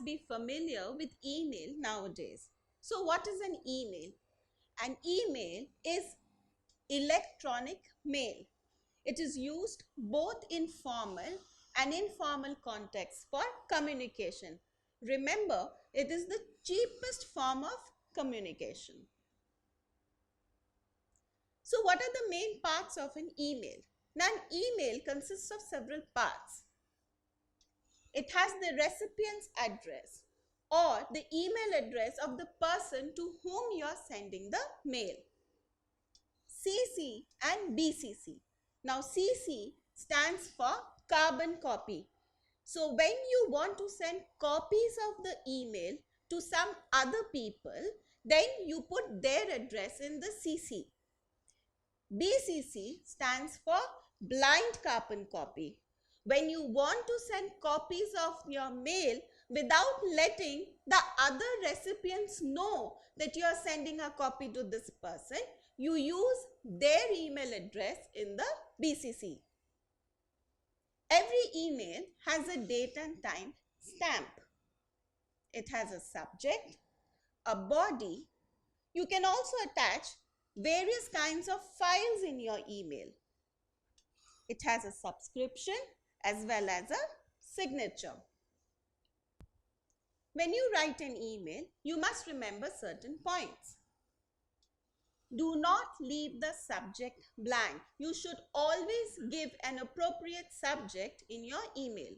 be familiar with email nowadays. So what is an email? An email is electronic mail. It is used both in formal and informal contexts for communication. Remember, it is the cheapest form of communication. So what are the main parts of an email? Now, an email consists of several parts. It has the recipient's address or the email address of the person to whom you are sending the mail. CC and BCC. Now, CC stands for carbon copy. So, when you want to send copies of the email to some other people, then you put their address in the CC. BCC stands for blind carbon copy. When you want to send copies of your mail without letting the other recipients know that you are sending a copy to this person, you use their email address in the BCC. Every email has a date and time stamp. It has a subject, a body. You can also attach various kinds of files in your email. It has a subscription as well as a signature. When you write an email, you must remember certain points. Do not leave the subject blank. You should always give an appropriate subject in your email.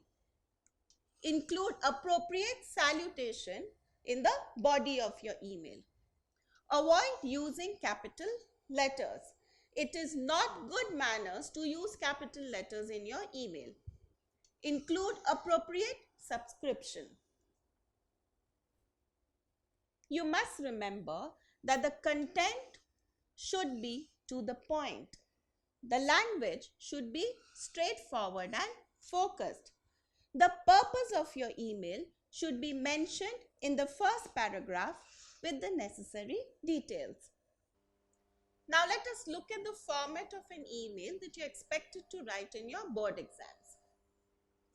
Include appropriate salutation in the body of your email. Avoid using capital letters. It is not good manners to use capital letters in your email. Include appropriate subscription. You must remember that the content should be to the point. The language should be straightforward and focused. The purpose of your email should be mentioned in the first paragraph with the necessary details. Now let us look at the format of an email that you are expected to write in your board exams.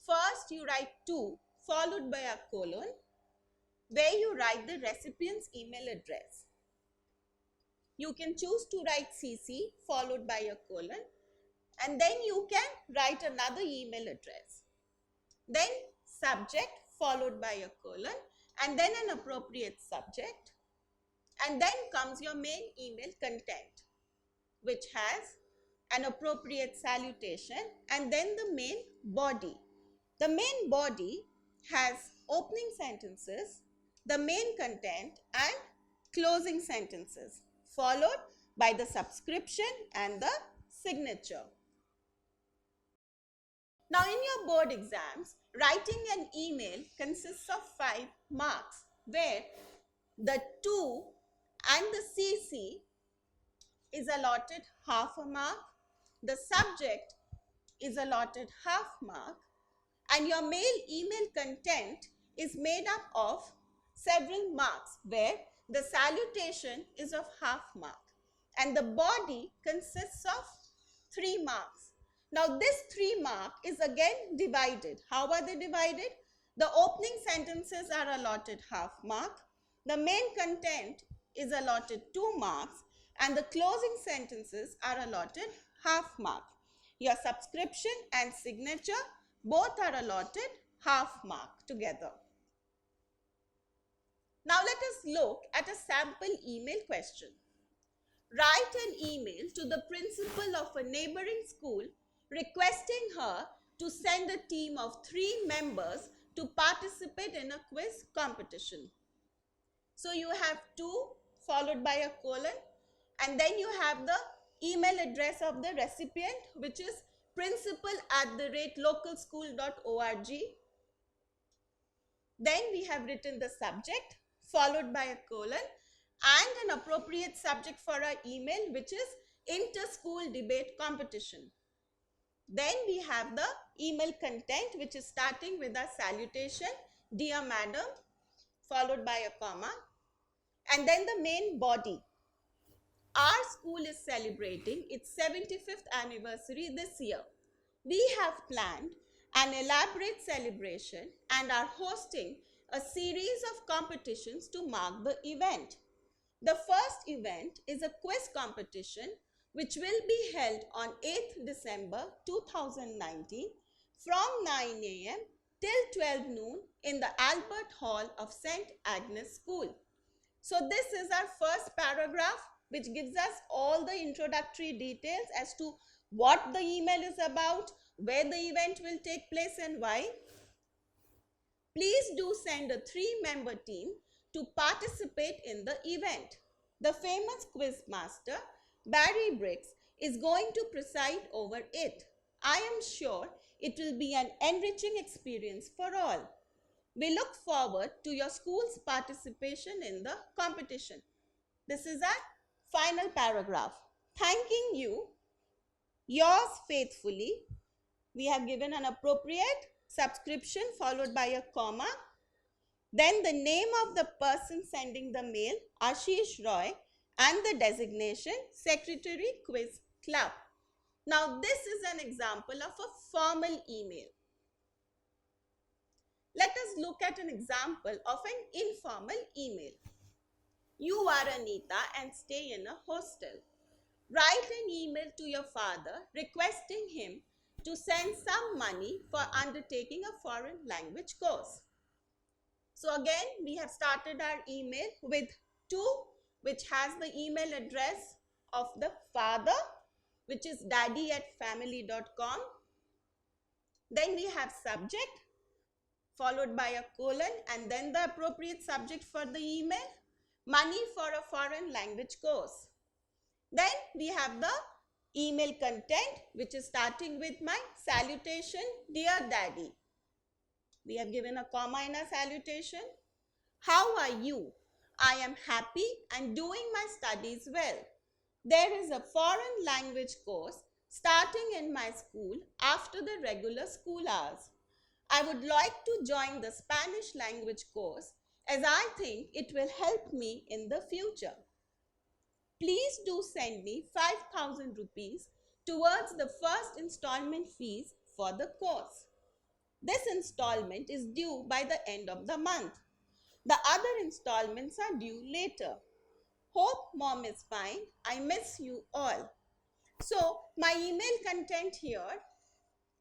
First, you write to followed by a colon where you write the recipient's email address. You can choose to write CC followed by a colon, and then you can write another email address. Then subject followed by a colon and then an appropriate subject, and then comes your main email content, which has an appropriate salutation and then the main body. The main body has opening sentences, the main content and closing sentences, followed by the subscription and the signature. Now in your board exams, writing an email consists of 5 marks, where the to and the CC is allotted half a mark, the subject is allotted half mark, and your mail email content is made up of several marks, where the salutation is of half mark and the body consists of 3 marks. Now this 3 mark is again divided. How are they divided? The opening sentences are allotted half mark, the main content is allotted 2 marks, and the closing sentences are allotted half mark. Your subscription and signature both are allotted half mark together. Now let us look at a sample email question. Write an email to the principal of a neighboring school requesting her to send a team of 3 members to participate in a quiz competition. So you have to followed by a colon, and then you have the email address of the recipient, which is principal@localschool.org. Then we have written the subject followed by a colon and an appropriate subject for our email, which is inter-school debate competition. Then we have the email content, which is starting with a salutation, "Dear Madam," followed by a comma, and then the main body. Our school is celebrating its 75th anniversary this year. We have planned an elaborate celebration and are hosting a series of competitions to mark the event. The first event is a quiz competition which will be held on 8th December 2019 from 9 a.m. till 12 noon in the Albert Hall of St. Agnes School. So this is our first paragraph, which gives us all the introductory details as to what the email is about, where the event will take place and why. Please do send a 3-member team to participate in the event. The famous quiz master, Barry Briggs, is going to preside over it. I am sure it will be an enriching experience for all. We look forward to your school's participation in the competition. This is our final paragraph. Thanking you, yours faithfully. We have given an appropriate subscription followed by a comma. Then the name of the person sending the mail, Ashish Roy, and the designation, Secretary Quiz Club. Now this is an example of a formal email. Let us look at an example of an informal email. You are Anita and stay in a hostel. Write an email to your father requesting him to send some money for undertaking a foreign language course. So again, we have started our email with to, which has the email address of the father, which is daddy@family.com. Then we have subject followed by a colon and then the appropriate subject for the email, money for a foreign language course. Then we have the email content, which is starting with my salutation, dear daddy. We have given a comma in our salutation. How are you? I am happy and doing my studies well. There is a foreign language course starting in my school after the regular school hours. I would like to join the Spanish language course as I think it will help me in the future. Please do send me 5,000 rupees towards the first installment fees for the course. This installment is due by the end of the month. The other installments are due later. Hope mom is fine. I miss you all. So my email content here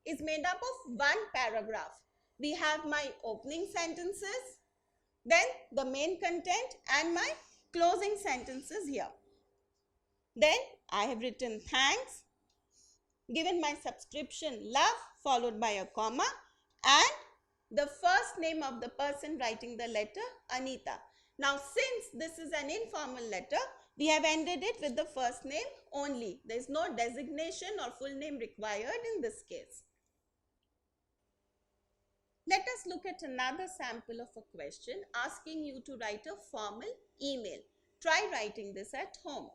is made up of one paragraph. We have my opening sentences, then the main content and my closing sentences here. Then I have written thanks, given my subscription love followed by a comma and the first name of the person writing the letter, Anita. Now since this is an informal letter, we have ended it with the first name only. There is no designation or full name required in this case. Let us look at another sample of a question asking you to write a formal email. Try writing this at home.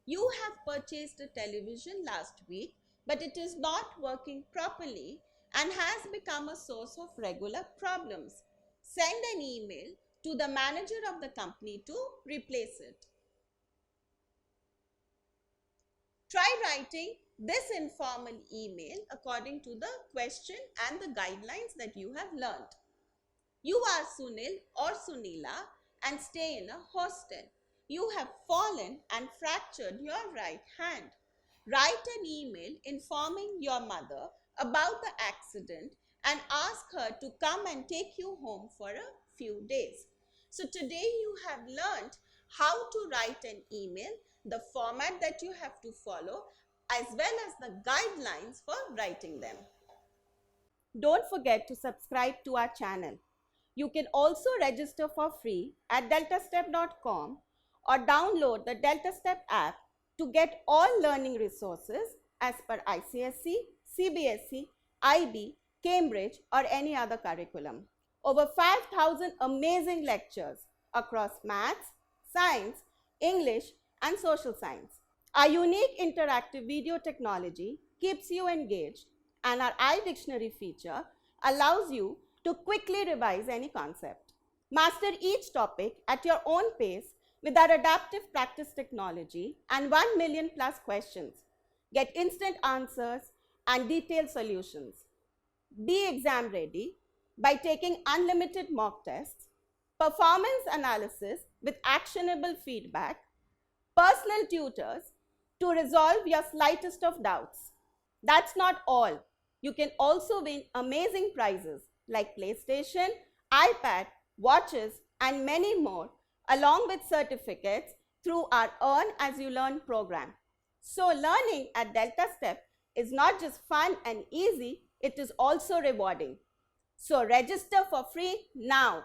You have purchased a television last week, but it is not working properly and has become a source of regular problems. Send an email to the manager of the company to replace it. Try writing this informal email according to the question and the guidelines that you have learned. You are Sunil or Sunila and stay in a hostel. You have fallen and fractured your right hand. Write an email informing your mother about the accident and ask her to come and take you home for a few days. So today you have learned how to write an email, the format that you have to follow, as well as the guidelines for writing them. Don't forget to subscribe to our channel. You can also register for free at DeltaStep.com or download the DeltaStep app to get all learning resources as per ICSE, CBSE, IB, Cambridge or any other curriculum. Over 5,000 amazing lectures across maths, science, English and social science. Our unique interactive video technology keeps you engaged and our iDictionary feature allows you to quickly revise any concept. Master each topic at your own pace with our adaptive practice technology and 1 million plus questions. Get instant answers and detailed solutions. Be exam ready by taking unlimited mock tests, performance analysis with actionable feedback, personal tutors to resolve your slightest of doubts. That's not all. You can also win amazing prizes like PlayStation, iPad, watches, and many more, along with certificates through our Earn As You Learn program. So learning at DeltaStep is not just fun and easy, it is also rewarding. So register for free now